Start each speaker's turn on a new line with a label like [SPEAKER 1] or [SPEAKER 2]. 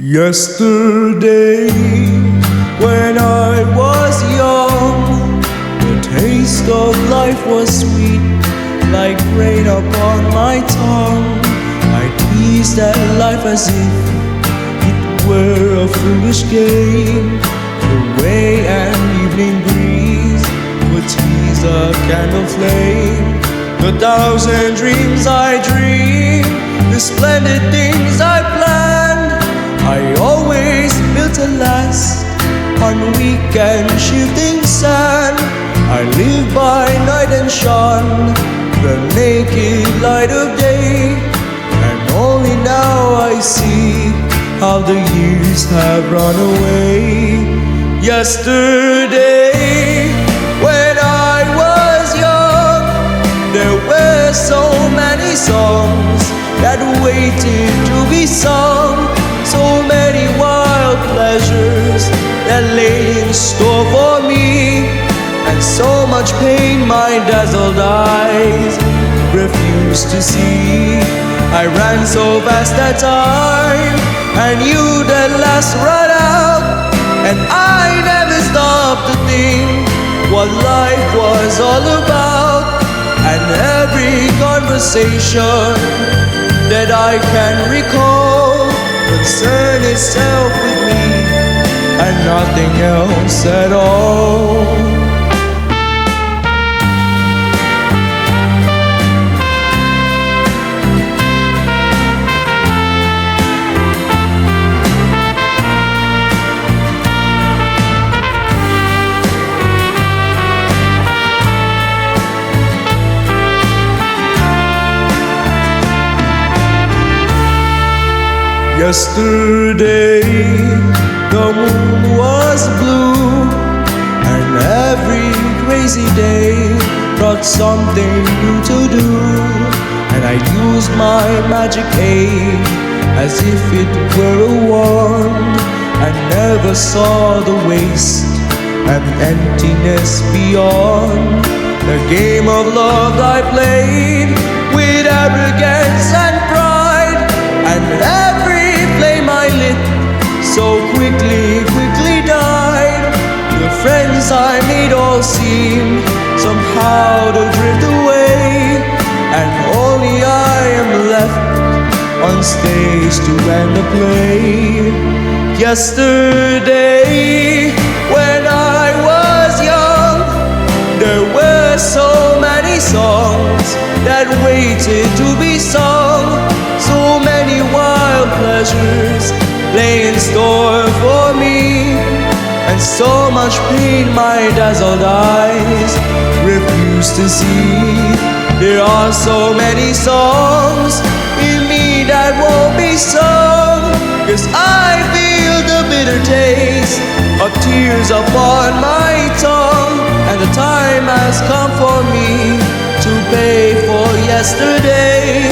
[SPEAKER 1] Yesterday, when I was young, the taste of life was sweet, like rain upon my tongue. I teased at life as if it were a foolish game. The way an evening breeze would tease a candle flame. The thousand dreams I dreamed, the splendid things I planned, I always built to last on weak and shifting sand. I lived by night and shone the naked light of day, and only now I see how the years have run away. Yesterday, when I was young, there were so many songs that waited to be sung, so many wild pleasures that lay in store for me, and so much pain my dazzled eyes refused to see. I ran so fast that time, and you'd at last run out, and I never stopped to think what life was all about. And every conversation that I can recall concern itself with me and nothing else at all. Yesterday, the moon was blue, and every crazy day brought something new to do. And I used my magic aid as if it were a wand, and never saw the waste and emptiness beyond. The game of love I played with arrogance and pride, and every flame I lit so quickly died. The friends I made all seemed somehow to drift away, and only I am left on stage to end the play. Yesterday, when I was young, there were so many songs that waited to be sung, so many wild pleasures lay in store for me, and so much pain my dazzled eyes refuse to see. There are so many songs in me that won't be sung, 'cause I feel the bitter taste of tears upon my tongue, and the time has come for me to pay for yesterday.